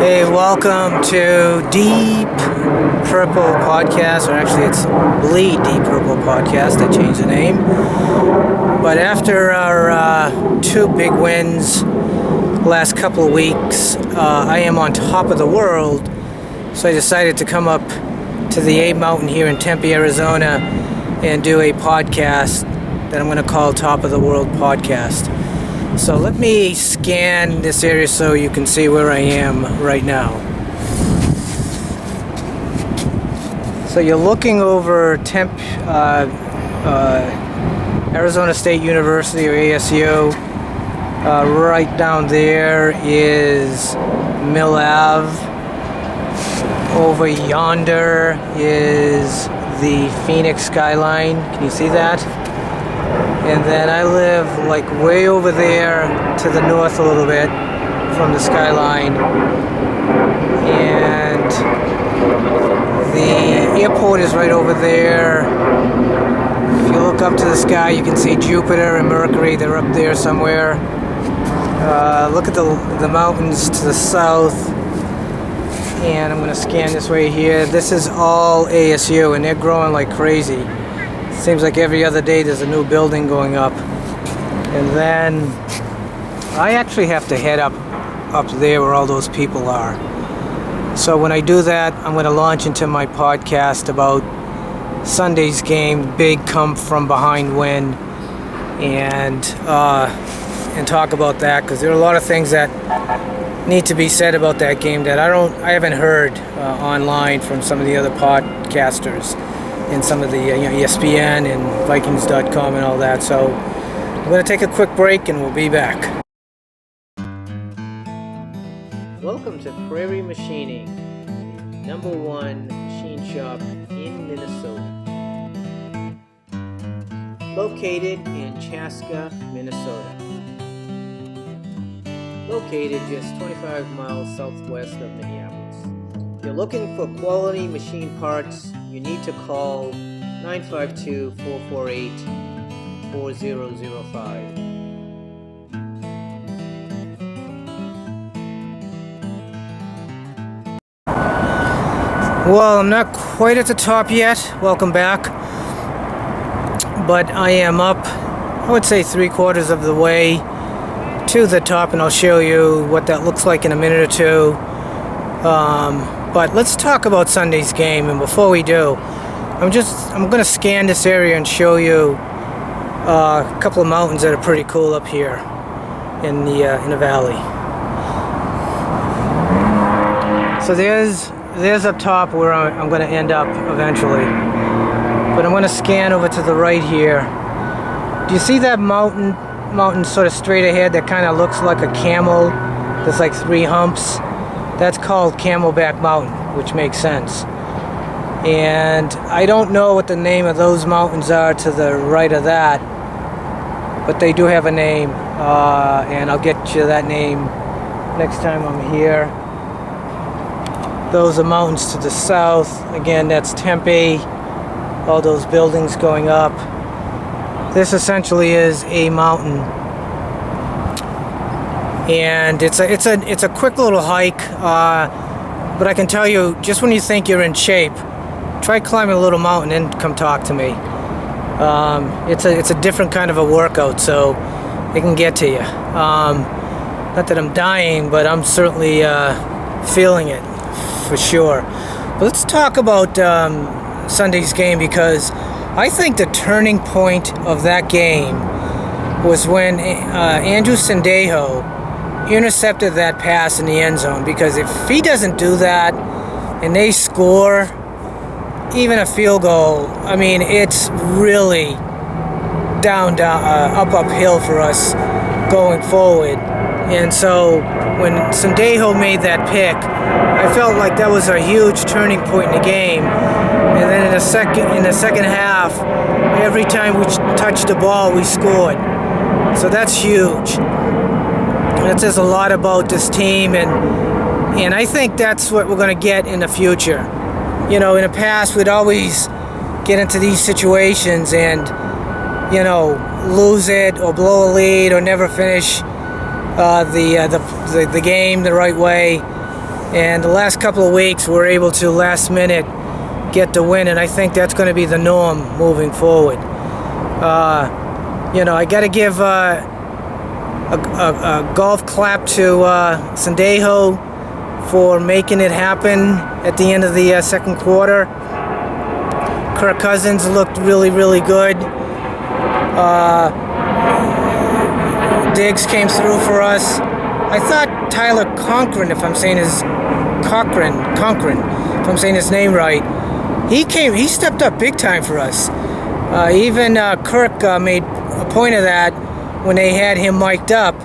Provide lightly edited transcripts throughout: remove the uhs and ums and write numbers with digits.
Hey, welcome to Deep Purple Podcast, or actually it's Bleed Deep Purple Podcast. I changed the name. But after our two big wins last couple of weeks, I am on top of the world. So I decided to come up to the A Mountain here in Tempe, Arizona, and do a podcast that I'm going to call Top of the World Podcast. So let me scan this area so you can see where I am right now. So you're looking over Tempe, Arizona State University, or ASU. Right down there is Mill Ave. Over yonder is the Phoenix skyline. Can you see that? And then I live like way over there to the north a little bit from the skyline. And the airport is right over there. If you look up to the sky, you can see Jupiter and Mercury. They're up there somewhere. Look at the mountains to the south. And I'm going to scan this way here. This is all ASU, and they're growing like crazy. Seems like every other day there's a new building going up. And then I actually have to head up there where all those people are. So when I do that, I'm going to launch into my podcast about Sunday's game, big come from behind win, and talk about that, because there are a lot of things that need to be said about that game that I haven't heard online from some of the other podcasters and some of the ESPN and Vikings.com and all that. So I'm going to take a quick break and we'll be back. Welcome to Prairie Machining, the #1 machine shop in Minnesota. Located in Chaska, Minnesota. Located just 25 miles southwest of Minneapolis. If you're looking for quality machine parts, you need to call 952-448-4005. Well, I'm not quite at the top yet. Welcome back. But I am up, I would say 3/4 of the way to the top, and I'll show you what that looks like in a minute or two. But let's talk about Sunday's game, and before we do, I'm going to scan this area and show you a couple of mountains that are pretty cool up here in the valley. So there's up top where I'm going to end up eventually. But I'm going to scan over to the right here. Do you see that mountain sort of straight ahead that kind of looks like a camel? There's like 3 humps. That's called Camelback Mountain, which makes sense. And I don't know what the name of those mountains are to the right of that, but they do have a name, and I'll get you that name next time I'm here. Those are mountains to the south. Again, that's Tempe. All those buildings going up. This essentially is a mountain. And it's a quick little hike, but I can tell you, just when you think you're in shape, try climbing a little mountain and come talk to me. It's a different kind of a workout, so it can get to you. Not that I'm dying, but I'm certainly feeling it for sure. But let's talk about Sunday's game, because I think the turning point of that game was when Andrew Sendejo intercepted that pass in the end zone, because if he doesn't do that and they score even a field goal, I mean, it's really uphill for us going forward. And so when Sendejo made that pick, I felt like that was a huge turning point in the game. And then in the second half, every time we touched the ball, we scored. So that's huge. That says a lot about this team, and I think that's what we're going to get in the future. You know, in the past, we'd always get into these situations and, lose it or blow a lead or never finish the game the right way. And the last couple of weeks, we're able to last minute get the win, and I think that's going to be the norm moving forward. I got to give a golf clap to Sandejo for making it happen at the end of the second quarter. Kirk Cousins looked really, really good. Diggs came through for us. I thought Tyler Conklin, if I'm saying his name right, he stepped up big time for us. Even Kirk made a point of that when they had him mic'd up.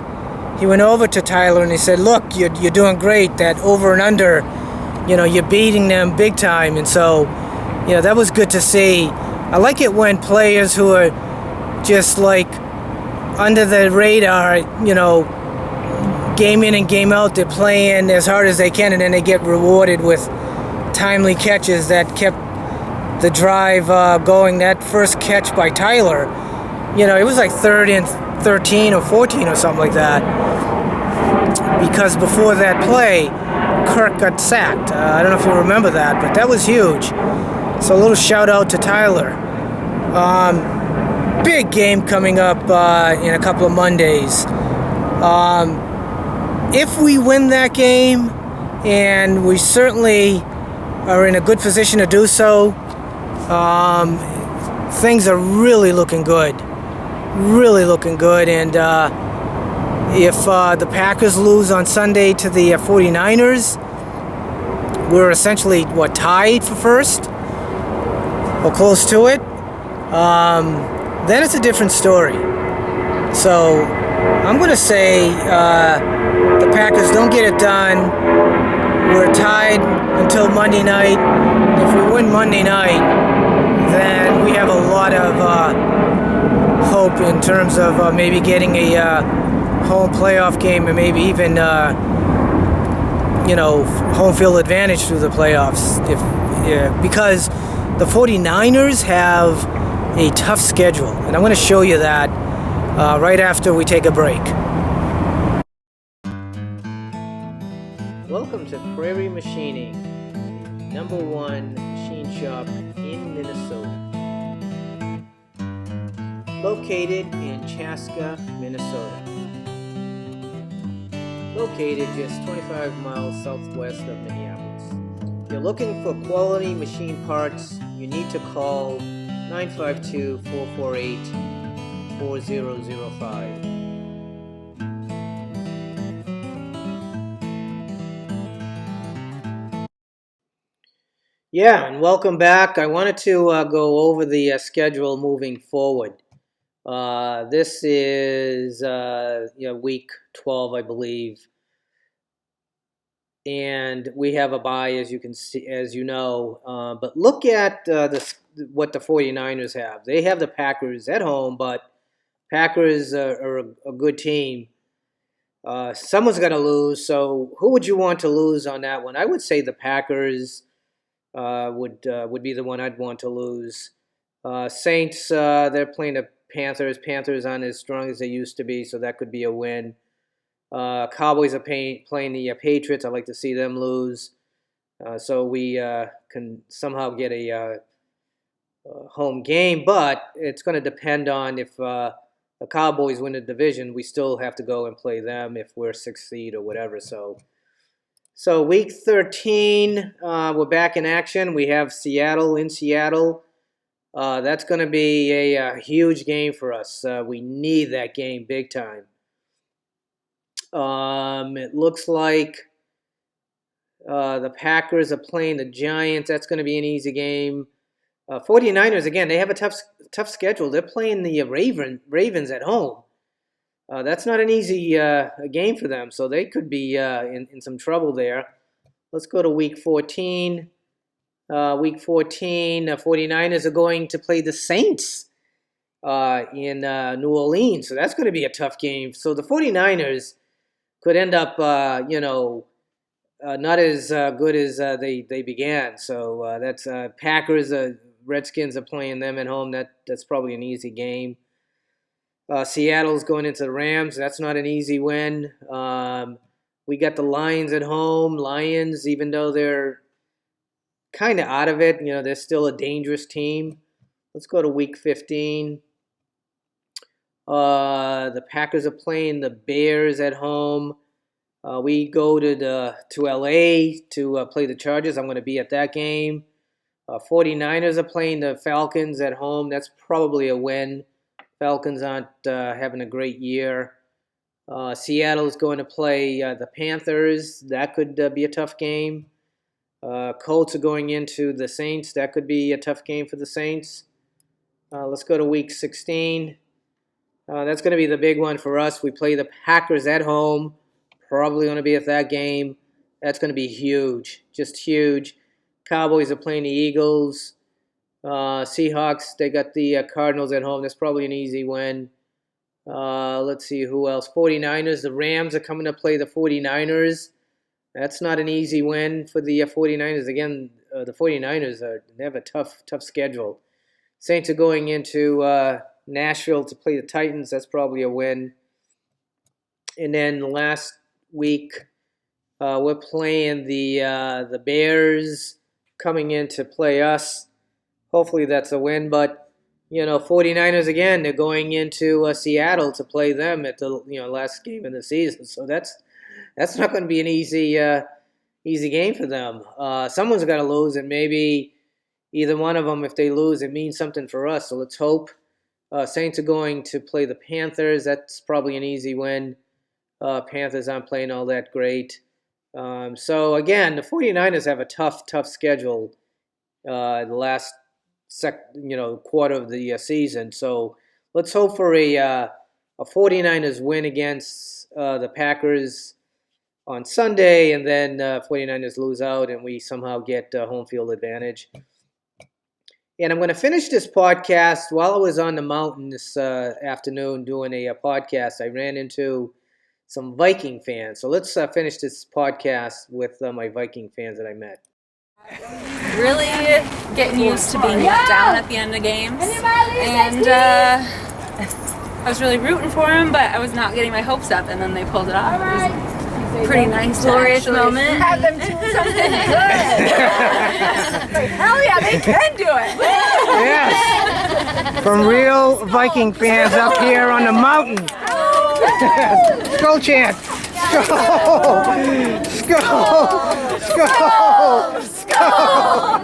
He went over to Tyler and he said, "Look, you're doing great. That over and under, you're beating them big time." And so, that was good to see. I like it when players who are just like under the radar, game in and game out, they're playing as hard as they can, and then they get rewarded with timely catches that kept the drive going. That first catch by Tyler, it was like 3rd and 13 or 14 or something like that, because before that play, Kirk got sacked. I don't know if you remember that, but that was huge. So a little shout out to Tyler. Big game coming up in a couple of Mondays. If we win that game, and we certainly are in a good position to do so, things are really looking good. Really looking good. And if the Packers lose on Sunday to the 49ers, we're essentially, tied for first? Or close to it? Then it's a different story. So I'm going to say the Packers don't get it done. We're tied until Monday night. If we win Monday night, then we have a lot of hope in terms of maybe getting a home playoff game, and maybe even home field advantage through the playoffs. Because the 49ers have a tough schedule, and I'm going to show you that right after we take a break. Welcome to Prairie Machining, the #1 machine shop in Minnesota. Located in Chaska, Minnesota. Located just 25 miles southwest of Minneapolis. If you're looking for quality machine parts, you need to call 952-448-4005. Yeah, and welcome back. I wanted to go over the schedule moving forward. This is week 12, I believe, and we have a bye, as you can see, as you know. But look at what the 49ers have. They have the Packers at home, but Packers are a good team. Someone's going to lose, so who would you want to lose on that one? I would say the Packers would be the one I'd want to lose. Saints, they're playing the Panthers. Panthers aren't as strong as they used to be, so that could be a win. Cowboys are playing the Patriots. I'd like to see them lose, so we can somehow get a home game. But it's going to depend on if the Cowboys win the division. We still have to go and play them if we're 6th seed or whatever. So week 13, we're back in action. We have Seattle in Seattle. That's going to be a huge game for us. We need that game big time. It looks like the Packers are playing the Giants. That's going to be an easy game. 49ers, again, they have a tough schedule. They're playing the Ravens at home. That's not an easy game for them, so they could be in some trouble there. Let's go to week 14. Week 14, 49ers are going to play the Saints in New Orleans, so that's going to be a tough game. So the 49ers could end up, not as good as they began. So that's Packers, Redskins are playing them at home. That's probably an easy game. Seattle's going into the Rams. That's not an easy win. We got the Lions at home. Lions, even though they're kind of out of it, they're still a dangerous team. Let's go to week 15. The Packers are playing the Bears at home. We go to LA to play the Chargers. I'm going to be at that game. 49ers are playing the Falcons at home. That's probably a win. Falcons aren't having a great year. Seattle's going to play the Panthers. That could be a tough game. Colts are going into the Saints. That could be a tough game for the Saints. Let's go to week 16. That's going to be the big one for us. We play the Packers at home. Probably going to be at that game. That's going to be huge, just huge. Cowboys are playing the Eagles. Seahawks, they got the Cardinals at home. That's probably an easy win. Let's see who else. 49ers, the Rams are coming to play the 49ers. That's not an easy win for the 49ers. Again, the 49ers they have a tough schedule. Saints are going into Nashville to play the Titans. That's probably a win. And then last week, we're playing the Bears coming in to play us. Hopefully that's a win. But, 49ers, again, they're going into Seattle to play them at the last game of the season. So that's not going to be an easy game for them. Someone's got to lose, and maybe either one of them, if they lose, it means something for us. So let's hope. Saints are going to play the Panthers. That's probably an easy win. Panthers aren't playing all that great. So, again, the 49ers have a tough schedule the last quarter of the season. So let's hope for a 49ers win against the Packers on Sunday, and then 49ers lose out and we somehow get home field advantage. And I'm going to finish this podcast. While I was on the mountain this afternoon doing a podcast, I ran into some Viking fans. So let's finish this podcast with my Viking fans that I met. Really getting used to being let down at the end of games. And I was really rooting for them, but I was not getting my hopes up, and then they pulled it off. It was pretty nice, glorious moment. Have them do something good. Like, hell yeah, they can do it. Yes. From real Viking fans up here on the mountain. SKOL chant. SKOL. SKOL. SKOL. SKOL.